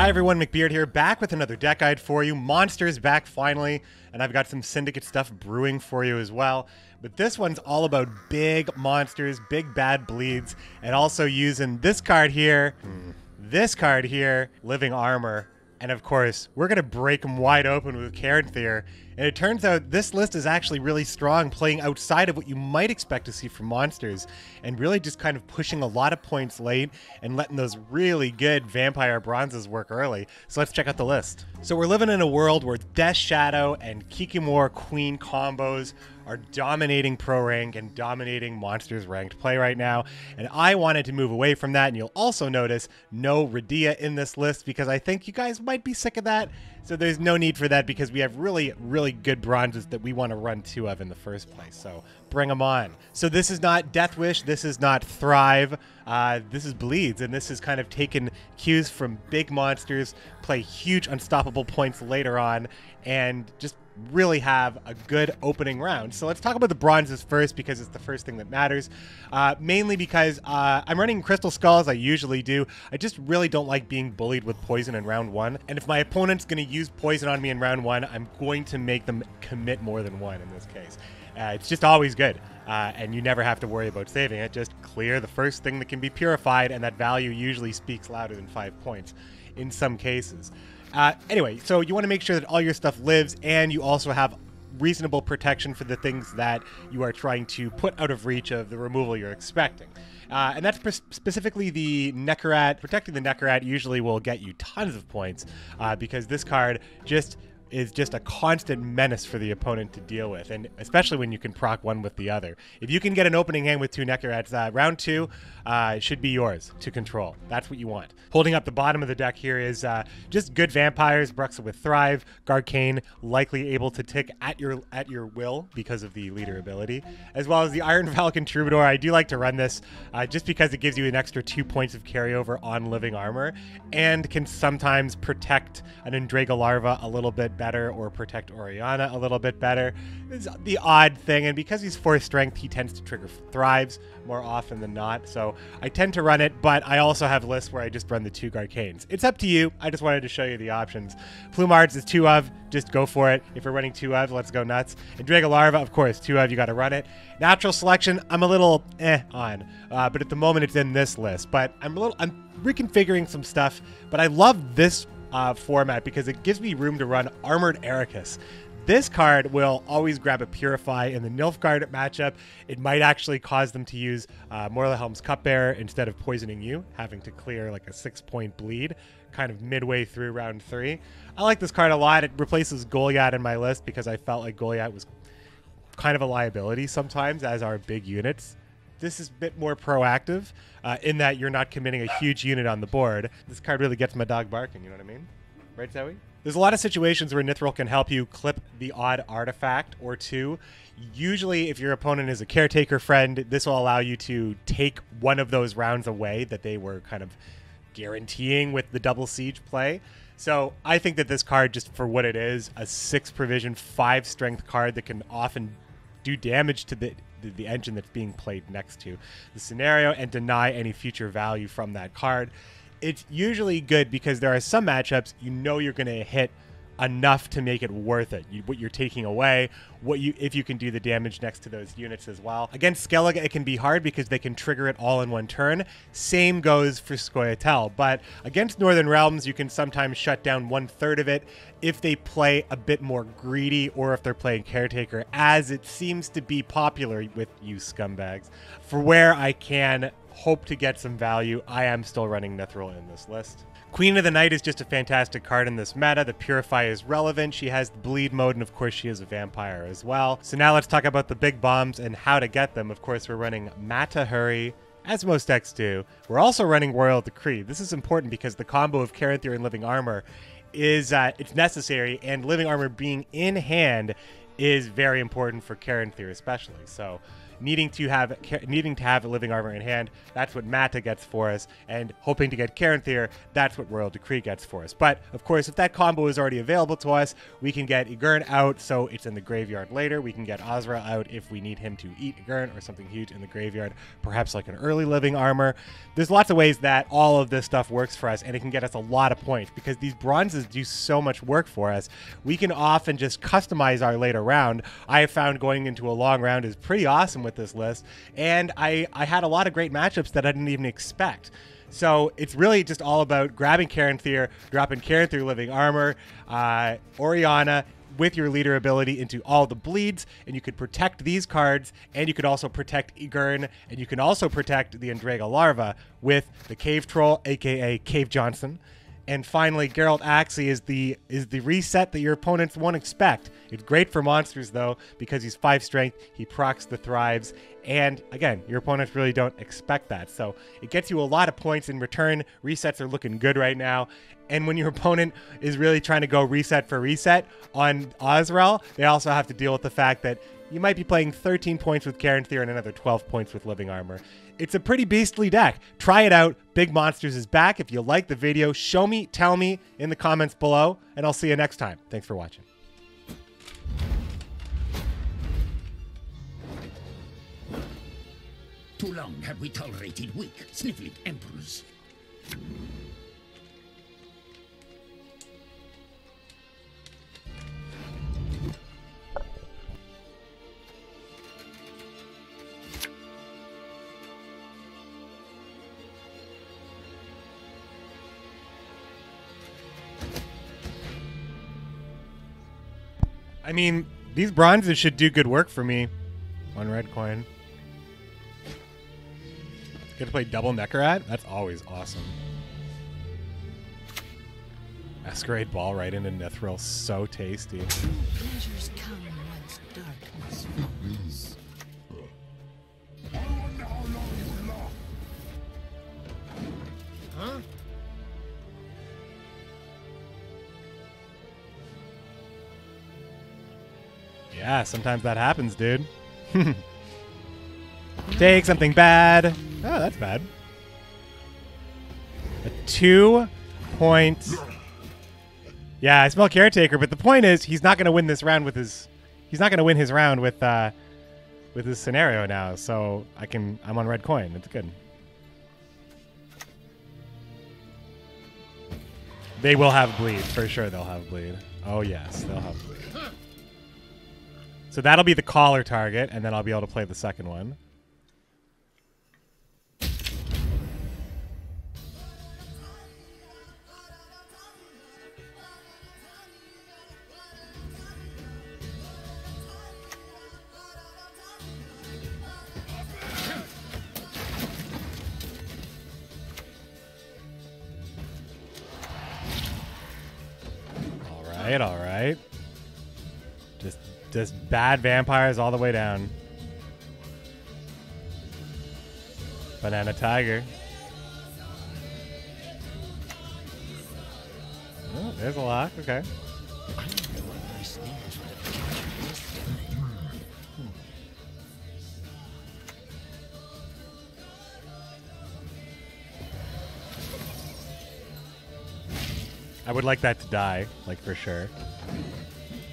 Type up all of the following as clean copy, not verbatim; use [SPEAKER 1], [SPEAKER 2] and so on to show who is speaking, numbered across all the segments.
[SPEAKER 1] Hi everyone, McBeard here, back with another deck guide for you. Monsters back finally, and I've got some Syndicate stuff brewing for you as well. But this one's all about big monsters, big bad bleeds, and also using this card here, Living Armor. And of course, we're going to break them wide open with Yghern. And it turns out this list is actually really strong, playing outside of what you might expect to see from monsters, and really just kind of pushing a lot of points late and letting those really good vampire bronzes work early. So let's check out the list. So we're living in a world where Death Shadow and Kikimor Queen combos are dominating pro rank and dominating monsters ranked play right now, and I wanted to move away from that. And you'll also notice no Radia in this list because I think you guys might be sick of that. So there's no need for that because we have really good bronzes that we want to run two of in the first place. So bring them on. So this is not Death Wish, this is not Thrive, this is Bleeds, and this is kind of taken cues from big monsters, play huge unstoppable points later on, and just really have a good opening round. So let's talk about the bronzes first because it's the first thing that matters. Mainly because I'm running Crystal Skulls, I usually do. I just really don't like being bullied with poison in round one. And if my opponent's going to use poison on me in round one, I'm going to make them commit more than one in this case. It's just always good. And you never have to worry about saving it. Just clear the first thing that can be purified, and that value usually speaks louder than 5 points in some cases. Anyway, so you want to make sure that all your stuff lives, and you also have reasonable protection for the things that you are trying to put out of reach of the removal you're expecting. And that's specifically the Necrorat. Protecting the Necrorat usually will get you tons of points because this card is just a constant menace for the opponent to deal with, and especially when you can proc one with the other. If you can get an opening hand with two Necrorats, round two should be yours to control. That's what you want. Holding up the bottom of the deck here is just good vampires, Bruxa with Thrive, Garcane, likely able to tick at your will because of the leader ability, as well as the Iron Falcon Troubadour. I do like to run this just because it gives you an extra 2 points of carryover on Living Armor, and can sometimes protect an Indraga Larva a little bit better, or protect Oriana a little bit better. It's the odd thing, and because he's 4 strength, he tends to trigger Thrives more often than not, so I tend to run it, but I also have lists where I just run the 2 Garcanes. It's up to you. I just wanted to show you the options. Plumards is 2 of, just go for it. If we're running 2 of, let's go nuts. Indraga Larva, of course, 2 of, you gotta run it. Natural Selection, I'm a little on, but at the moment it's in this list, but I'm reconfiguring some stuff, but I love this format because it gives me room to run Armored Ericus. This card will always grab a Purify in the Nilfgaard matchup. It might actually cause them to use Morlehelm's Cupbearer instead of poisoning you, having to clear like a 6-point bleed kind of midway through round 3. I like this card a lot. It replaces Goliath in my list because I felt like Goliath was kind of a liability sometimes, as are big units. This is a bit more proactive in that you're not committing a huge unit on the board. This card really gets my dog barking, you know what I mean? Right, Zoe? There's a lot of situations where Nithril can help you clip the odd artifact or two. Usually, if your opponent is a Caretaker friend, this will allow you to take one of those rounds away that they were kind of guaranteeing with the double siege play. So I think that this card, just for what it is, a 6 provision, 5 strength card that can often do damage to the engine that's being played next to the scenario and deny any future value from that card. It's usually good because there are some matchups you know you're going to hit enough to make it worth it. What you're taking away, if you can do the damage next to those units as well. Against Skellige, it can be hard because they can trigger it all in one turn. Same goes for scoia'tael, but against Northern Realms, you can sometimes shut down 1/3 of it if they play a bit more greedy, or if they're playing Caretaker, as it seems to be popular with you scumbags. For where I can hope to get some value, I am still running Nithril in this list. Queen of the Night is just a fantastic card in this meta. The Purify is relevant. She has the bleed mode, and of course she is a vampire as well. So now let's talk about the big bombs and how to get them. Of course, we're running Mata Hurry, as most decks do. We're also running Royal Decree. This is important because the combo of Yghern and Living Armor is it's necessary, and Living Armor being in hand is very important for Yghern especially. So needing to have a living armor in hand. That's what Mata gets for us, and hoping to get Caranthir, that's what Royal Decree gets for us. But of course, if that combo is already available to us, we can get Yghern out, so it's in the graveyard later. We can get Azrael out if we need him to eat Yghern or something huge in the graveyard, perhaps like an early living armor. There's lots of ways that all of this stuff works for us, and it can get us a lot of points because these bronzes do so much work for us. We can often just customize our later round. I have found going into a long round is pretty awesome with this list, and I had a lot of great matchups that I didn't even expect. So it's really just all about grabbing Caranthir, dropping Caranthir living armor, Orianna with your leader ability into all the bleeds, and you could protect these cards, and you could also protect Yghern, and you can also protect the Andrega larva with the Cave Troll, aka Cave Johnson. And finally, Geralt Axii is the reset that your opponents won't expect. It's great for monsters, though, because he's 5 strength, he procs the thrives, and again, your opponents really don't expect that. So it gets you a lot of points in return. Resets are looking good right now. And when your opponent is really trying to go reset for reset on Azrael, they also have to deal with the fact that you might be playing 13 points with Caranthir and another 12 points with living armor. It's a pretty beastly deck. Try it out. Big Monsters is back. If you like the video, show me, tell me in the comments below, and I'll see you next time. Thanks for watching.
[SPEAKER 2] Too long have we tolerated weak, sniffling emperors.
[SPEAKER 1] I mean, these bronzes should do good work for me. 1 red coin. Get to play double Neckarat? That's always awesome. Masquerade Ball right into Nithril. So tasty.
[SPEAKER 3] Pleasures come once darkness falls. Huh?
[SPEAKER 1] Yeah, sometimes that happens, dude. Take something bad. Oh, that's bad. A 2-point. Yeah, I smell Caretaker, but the point is he's not going to win this round with his. He's not going to win his round with his scenario now. So I'm on red coin. It's good. They will have bleed for sure. They'll have bleed. Oh yes, they'll have bleed. So that'll be the collar target, and then I'll be able to play the second one. All right. Just bad vampires all the way down. Banana Tiger. Oh, there's a lock. Okay. I would like that to die, like for sure.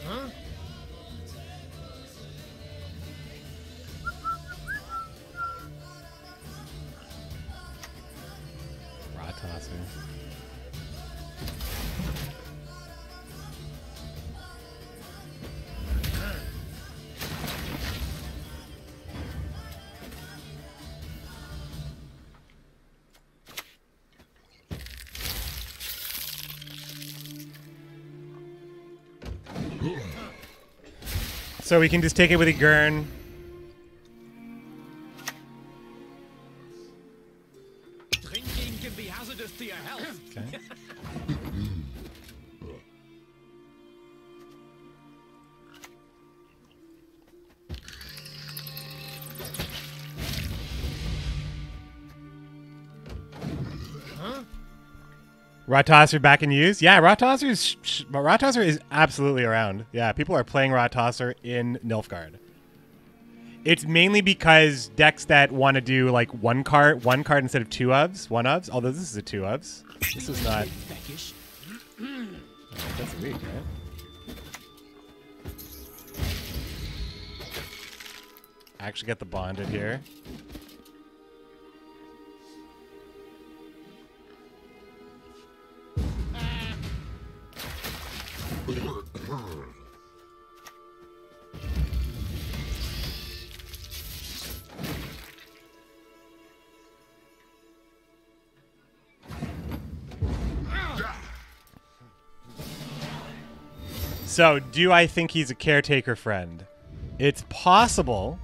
[SPEAKER 3] Huh?
[SPEAKER 1] Tosser. So we can just take it with Yghern.
[SPEAKER 2] Drinking can be hazardous to your health.
[SPEAKER 1] Okay.
[SPEAKER 3] Huh?
[SPEAKER 1] Rot-Tosser back in use? Yeah, Rot-Tosser is absolutely around. Yeah, people are playing Rot-Tosser in Nilfgaard. It's mainly because decks that want to do like one card instead of two ofs, one ofs. Although this is a two ofs. This is not. Oh, that's weak, right? Actually get the bonded here. So, do I think he's a caretaker friend? It's possible.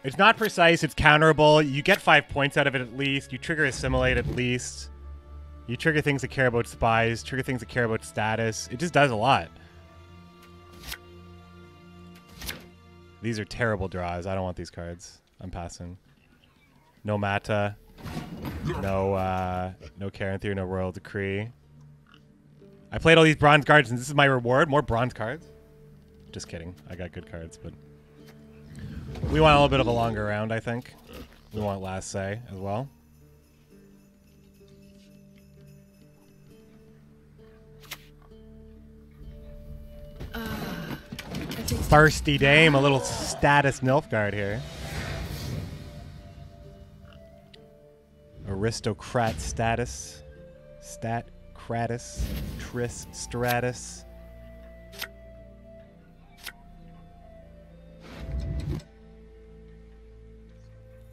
[SPEAKER 1] It's not precise, it's counterable. You get 5 points out of it at least. You trigger assimilate at least. You trigger things that care about spies, trigger things that care about status. It just does a lot. These are terrible draws. I don't want these cards. I'm passing. No Mata. No Karen Theory, no Royal Decree. I played all these bronze cards, and this is my reward. More bronze cards. Just kidding. I got good cards, but we want a little bit of a longer round, I think. We want last say as well. Thirsty Dame, a little status Nilfgaard here. Aristocrat status. Statkratus. Tris Stratus.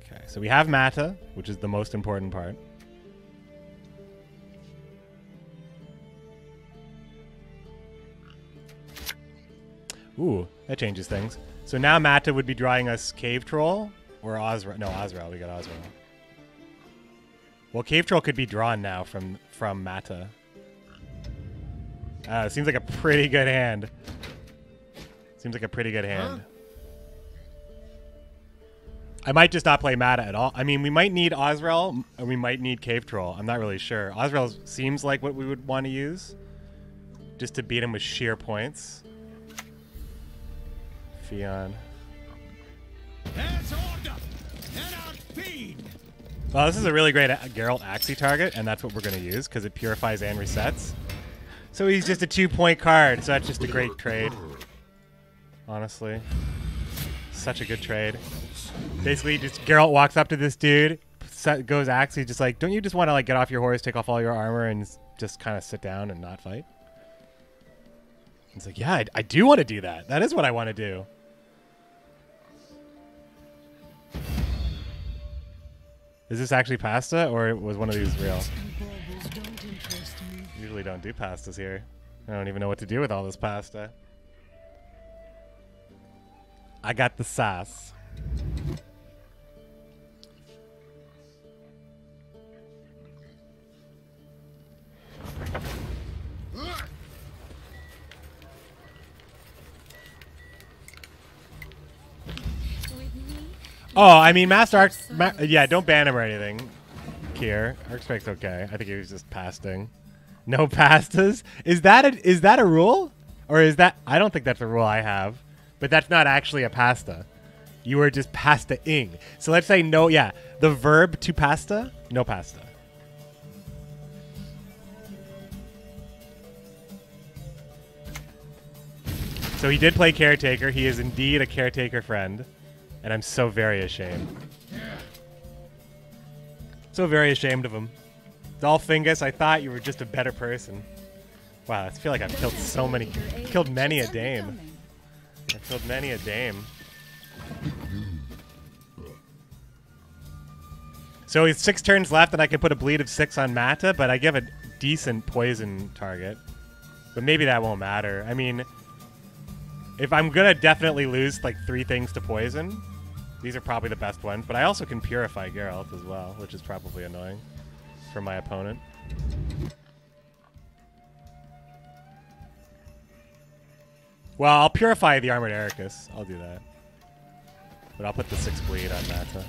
[SPEAKER 1] Okay, so we have Mata, which is the most important part. Ooh, that changes things. So now Mata would be drawing us Cave Troll or Ozra. No, Ozrael. We got Ozrael. Well, Cave Troll could be drawn now from Mata. Seems like a pretty good hand. Seems like a pretty good hand. I might just not play Mata at all. I mean, we might need Ozrael, or we might need Cave Troll. I'm not really sure. Ozrael seems like what we would want to use, just to beat him with sheer points. Fion. Well, this is a really great Geralt Axie target, and that's what we're going to use, because it purifies and resets. So he's just a 2-point card, so that's just a great trade. Honestly. Such a good trade. Basically, just Geralt walks up to this dude, goes Axie, just like, don't you just want to like get off your horse, take off all your armor, and just kind of sit down and not fight? It's like, yeah, I do want to do that. That is what I want to do. Is this actually pasta, or was one of these real? Usually don't do pastas here. I don't even know what to do with all this pasta. I got the sauce. Oh, I mean, Master Arc... yeah, don't ban him or anything. Kier. Arcspec's okay. I think he was just pasting. No pastas? Is that a rule? Or is that... I don't think that's a rule I have. But that's not actually a pasta. You were just pasta-ing. So let's say no... Yeah, the verb to pasta, no pasta. So he did play Caretaker. He is indeed a Caretaker friend. And I'm so very ashamed. So very ashamed of him. Dolphingus, I thought you were just a better person. Wow, I feel like I've killed so many... Killed many a dame. I've killed many a dame. So it's 6 turns left and I can put a bleed of 6 on Mata, but I give a decent poison target. But maybe that won't matter. I mean, if I'm gonna definitely lose like 3 things to poison, these are probably the best ones, but I also can Purify Geralt as well, which is probably annoying for my opponent. Well, I'll Purify the Armored Ericus. I'll do that. But I'll put the 6 bleed on Mata.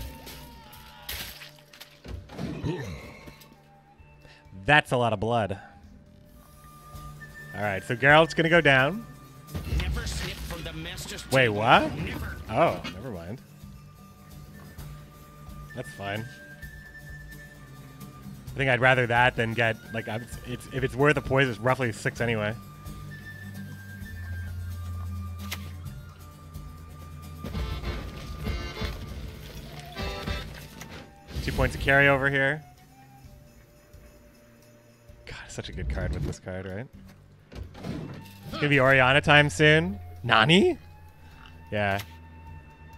[SPEAKER 1] That's a lot of blood. Alright, so Geralt's gonna go down.
[SPEAKER 2] Never The master's
[SPEAKER 1] Wait,
[SPEAKER 2] table
[SPEAKER 1] what?
[SPEAKER 2] never-
[SPEAKER 1] Oh, never mind. That's fine. I think I'd rather that than get like if it's worth a poison, it's roughly 6 anyway. Two points of carry over here. God, such a good card with this card, right? It's gonna be Oriana time soon. Nani? Yeah.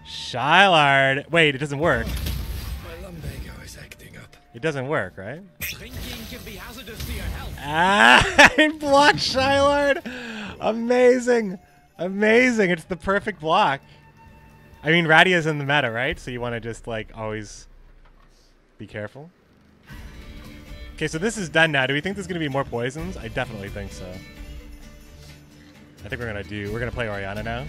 [SPEAKER 1] Shylard. Wait, it doesn't work.
[SPEAKER 4] My lumbago is acting up.
[SPEAKER 1] It doesn't work, right?
[SPEAKER 2] Drinking can be hazardous to your health.
[SPEAKER 1] Ah, it blocked Shylard. Amazing. Amazing. It's the perfect block. I mean, Radia's in the meta, right? So you want to just, like, always be careful. Okay, so this is done now. Do we think there's going to be more poisons? I definitely think so. I think we're going to play Oriana now.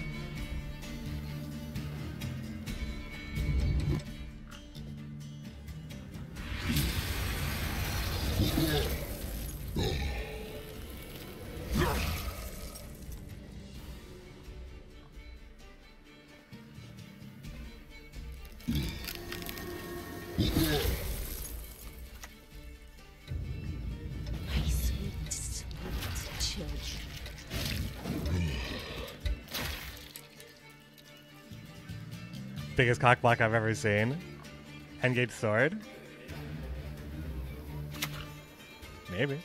[SPEAKER 3] My sweet, sweet children.
[SPEAKER 1] Biggest cock block I've ever seen. Engage sword. Maybe.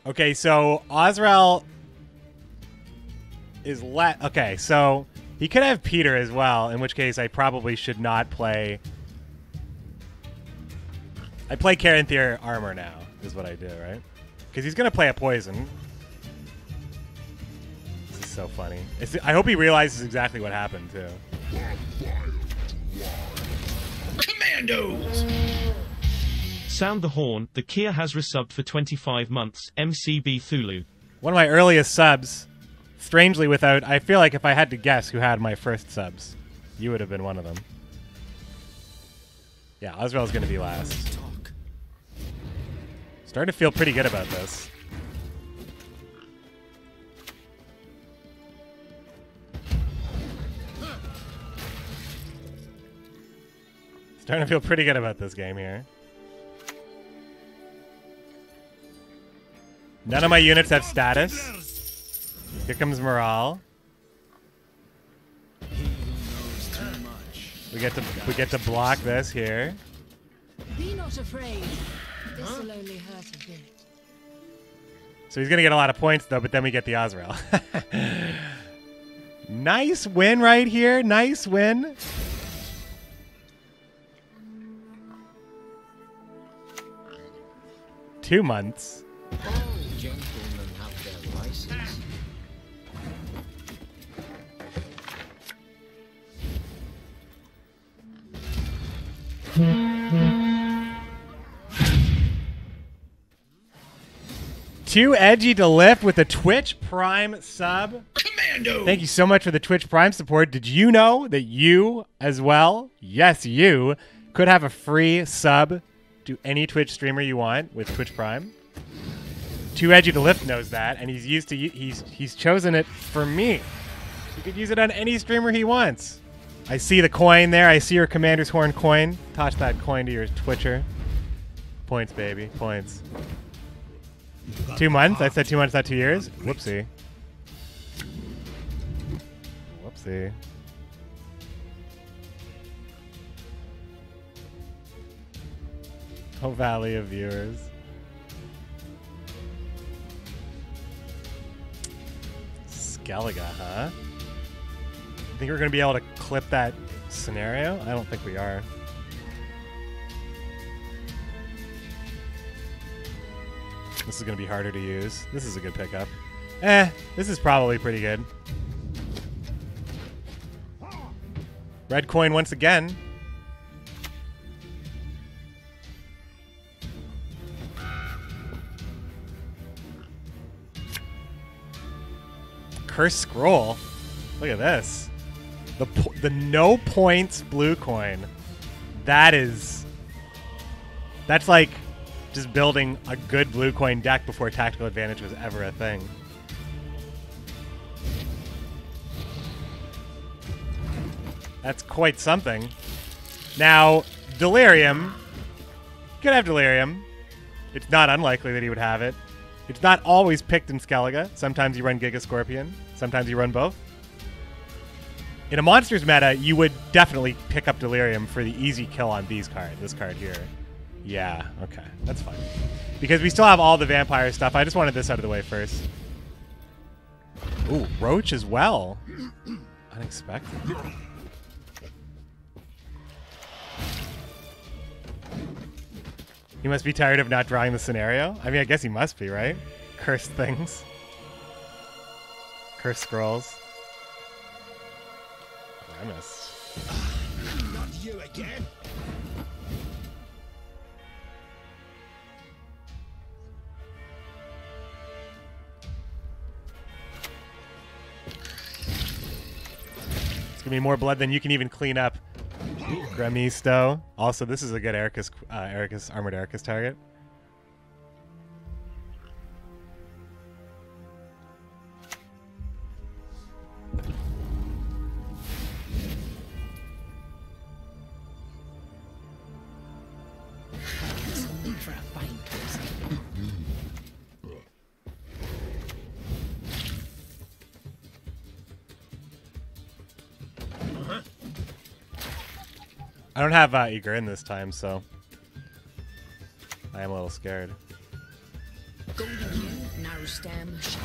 [SPEAKER 1] Okay, so Osrel is okay, so he could have Peter as well, in which case I probably should not play. I play Caranthir armor now, is what I do, right? Because he's going to play a poison. This is so funny. I hope he realizes exactly what happened, too.
[SPEAKER 2] Commandos!
[SPEAKER 5] Sound the horn. The Kia has resubbed for 25 months. MCB Thulu.
[SPEAKER 1] One of my earliest subs. Strangely without... I feel like if I had to guess who had my first subs, you would have been one of them. Yeah, Osrel's going to be last. Starting to feel pretty good about this. Starting to feel pretty good about this game here. None of my units have status. Here comes Morale. We get to block this here.
[SPEAKER 3] Be not afraid. This will only hurt a bit.
[SPEAKER 1] So he's gonna get a lot of points though, but then we get the Osrel. Nice win right here. Nice win. Two months.
[SPEAKER 2] All gentlemen have their vices.
[SPEAKER 1] Too edgy to lift with a Twitch Prime sub.
[SPEAKER 2] Commando!
[SPEAKER 1] Thank you so much for the Twitch Prime support. Did you know that you as well, yes, you, could have a free sub to any Twitch streamer you want with Twitch Prime? Too edgy to lift knows that, and he's chosen it for me. He could use it on any streamer he wants. I see the coin there. I see your Commander's Horn coin. Toss that coin to your Twitcher. Points, baby. Points. 2 months? I said 2 months, not 2 years? Whoopsie. Whoopsie. Oh, Valley of Viewers. Skellige, huh? Think we're going to be able to clip that scenario? I don't think we are. This is going to be harder to use. This is a good pickup. This is probably pretty good. Red coin once again. Cursed Scroll. Look at this. The no points blue coin. That's like just building a good blue coin deck before tactical advantage was ever a thing. That's quite something. Now, Delirium. Could have Delirium. It's not unlikely that he would have it. It's not always picked in Skellige. Sometimes you run Giga Scorpion. Sometimes you run both. In a monsters meta, you would definitely pick up Delirium for the easy kill on this card here. Yeah, okay. That's fine. Because we still have all the vampire stuff. I just wanted this out of the way first. Ooh, Roach as well. Unexpected. He must be tired of not drawing the scenario. I mean, I guess he must be, right? Cursed things. Cursed scrolls. Grimace.
[SPEAKER 2] Not you again.
[SPEAKER 1] It's gonna be more blood than you can even clean up. Gremisto. Also, this is a good Armored Ericus target.
[SPEAKER 3] For a fine person.
[SPEAKER 1] I don't have Yghern this time, so I am a little scared.
[SPEAKER 3] Golden Yen, narrow stem, shattered.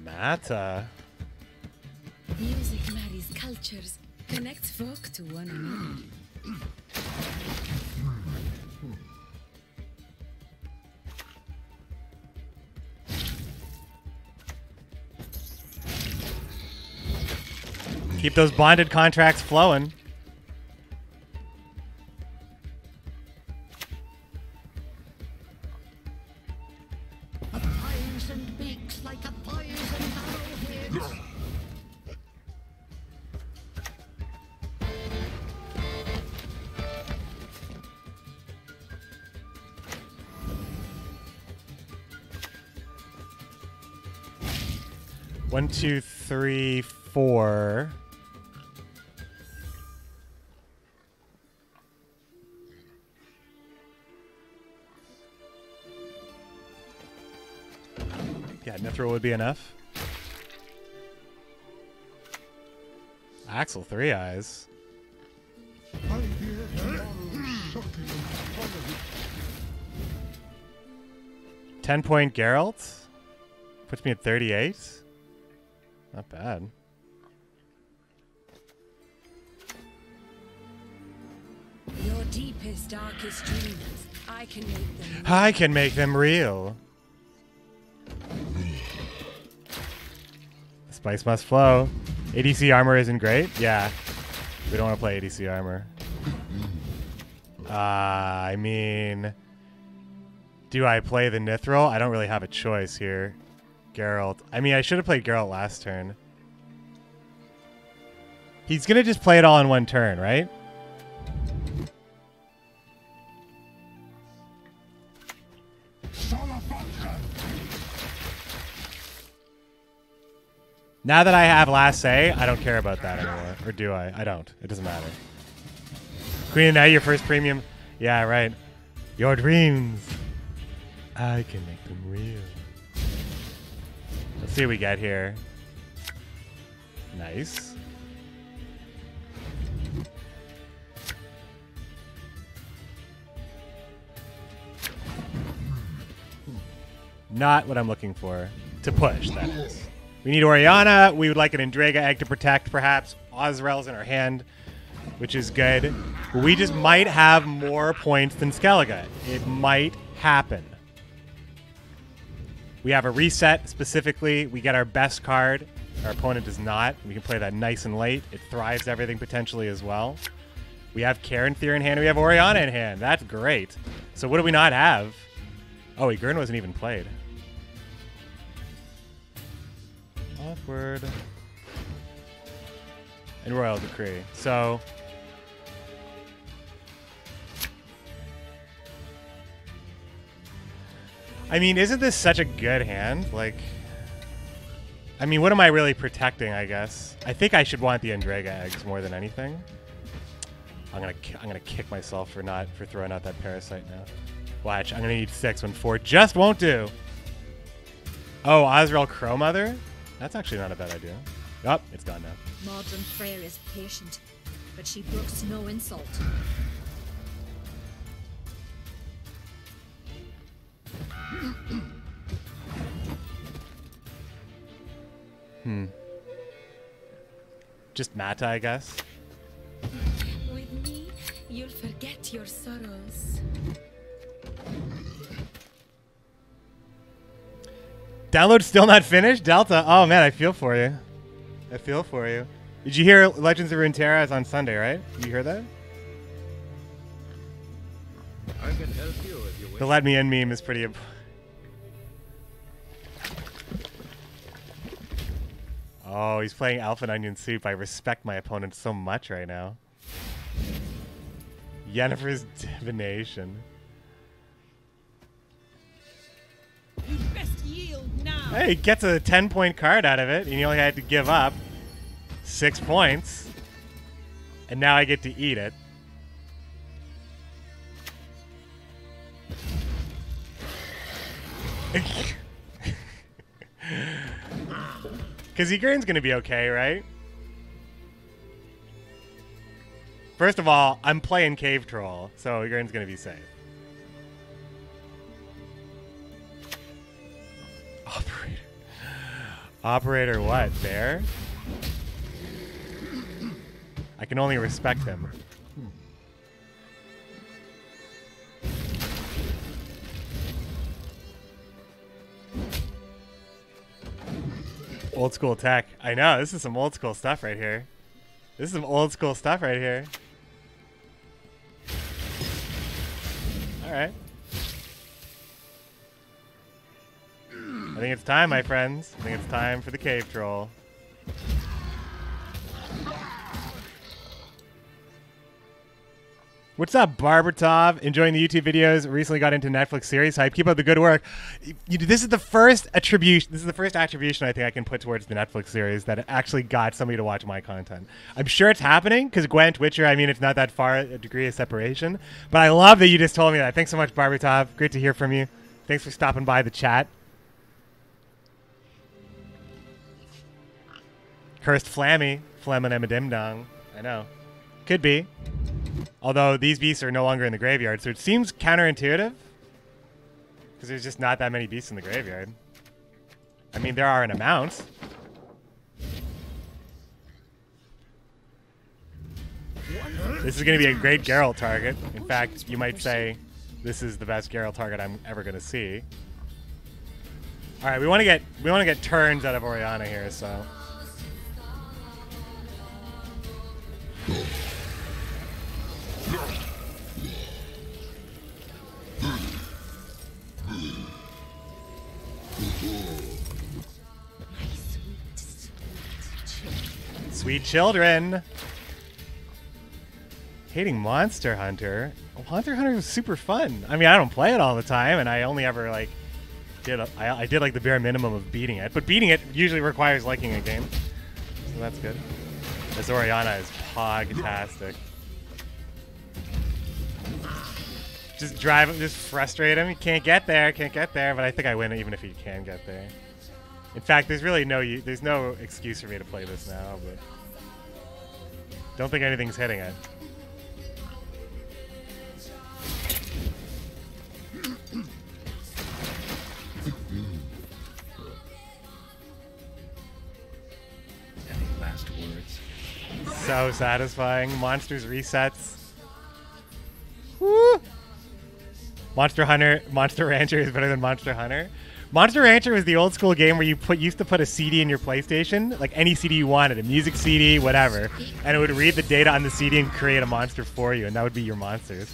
[SPEAKER 1] Mata.
[SPEAKER 3] Music marries cultures, connects folk to one another.
[SPEAKER 1] Keep those bonded contracts flowing.
[SPEAKER 2] A thousand beaks like a thousand arrowheads.
[SPEAKER 1] One, two, three, four. Yeah, Nithra would be enough. Axel, 3 eyes. 10-point Geralt. Puts me at 38. Not bad.
[SPEAKER 3] Your deepest, darkest dreams, I can make them.
[SPEAKER 1] I can make them real. The spice must flow. ADC armor isn't great? Yeah. We don't want to play ADC armor. I mean... Do I play the Nithril? I don't really have a choice here. Geralt. I mean, I should have played Geralt last turn. He's going to just play it all in one turn, right? Now that I have last say, I don't care about that anymore. Or do I? I don't. It doesn't matter. Queen of Night, your first premium. Yeah, right. Your dreams. I can make them real. Let's see what we get here. Nice. Not what I'm looking for. To push, that is. We need Oriana. We would like an Endrega egg to protect, perhaps. Ozrel's in our hand, which is good. We just might have more points than Skellige. It might happen. We have a reset, specifically. We get our best card. Our opponent does not. We can play that nice and late. It thrives everything potentially as well. We have Cairnthir in hand. We have Oriana in hand. That's great. So what do we not have? Oh, Yghern wasn't even played. Awkward. And Royal Decree. So... I mean, isn't this such a good hand? Like... I mean, what am I really protecting, I guess? I think I should want the Endrega eggs more than anything. I'm gonna kick myself for throwing out that Parasite now. Watch, I'm gonna need 6 when 4 just won't do. Oh, Azrael Crowmother? That's actually not a bad idea. Oh, it's gone now.
[SPEAKER 6] Modern Freyr is patient, but she brooks no insult.
[SPEAKER 1] Just Mata, I guess.
[SPEAKER 3] With me, you'll forget your sorrows.
[SPEAKER 1] Download still not finished? Delta? Oh man, I feel for you. I feel for you. Did you hear Legends of Runeterra is on Sunday, right? You hear that?
[SPEAKER 4] I can help you if you wish.
[SPEAKER 1] The Let Me In meme is pretty important. Oh, he's playing Alpha and Onion Soup. I respect my opponent so much right now. Yennefer's Divination.
[SPEAKER 6] You best yield now.
[SPEAKER 1] Hey, he gets a 10-point card out of it, and he only had to give up 6 points. And now I get to eat it. Because Yghern's going to be okay, right? First of all, I'm playing Cave Troll, so Yghern's going to be safe. Operator. Operator what? Bear? I can only respect him. Old school tech. I know, this is some old school stuff right here. This is some old school stuff right here. Alright. I think it's time, my friends. I think it's time for the Cave Troll. What's up, Barbertov? Enjoying the YouTube videos. Recently got into Netflix series hype. Keep up the good work. This is the first attribution. This is the first attribution I think I can put towards the Netflix series that actually got somebody to watch my content. I'm sure it's happening because Gwent, Witcher. I mean, it's not that far a degree of separation. But I love that you just told me that. Thanks so much, Barbertov. Great to hear from you. Thanks for stopping by the chat. Cursed Flammy, Flemmin' Emadimdong. I know. Could be. Although these beasts are no longer in the graveyard, so it seems counterintuitive. Because there's just not that many beasts in the graveyard. I mean, there are an amount. This is going to be a great Geralt target. In fact, you might say this is the best Geralt target I'm ever going to see. All right, we want to get turns out of Orianna here, so. Sweet children. Hating Monster Hunter. Monster Hunter was super fun. I mean, I don't play it all the time, and I only ever like I did like the bare minimum of beating it. But beating it usually requires liking a game, so that's good. This Orianna is hog-tastic. Just drive him, just frustrate him. He can't get there, but I think I win even if he can get there. In fact, there's really there's no excuse for me to play this now, but don't think anything's hitting it.
[SPEAKER 2] Any last words?
[SPEAKER 1] So satisfying. Monsters resets. Woo! Monster Rancher is better than Monster Hunter. Monster Rancher was the old school game where you used to put a CD in your PlayStation, like any CD you wanted, a music CD, whatever, and it would read the data on the CD and create a monster for you, and that would be your monsters.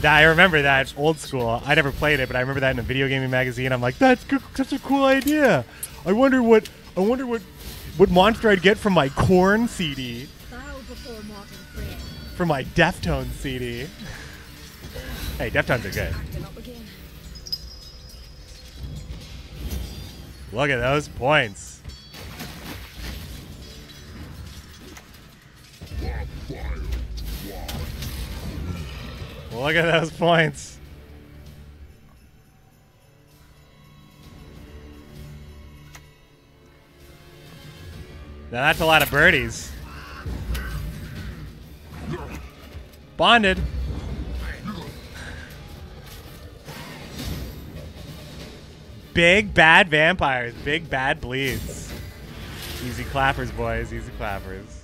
[SPEAKER 1] I remember that old school. I never played it, but I remember that in a video gaming magazine. I'm like, that's such a cool idea. I wonder what monster I'd get from my Korn CD,
[SPEAKER 6] Bow before mortal prayer.
[SPEAKER 1] from my Deftones CD. Hey, Deftones are good.
[SPEAKER 6] Acting up again.
[SPEAKER 1] Look at those points. Look at those points. Now that's a lot of birdies. Bonded. Big bad vampires. Big bad bleeds. Easy clappers, boys. Easy clappers.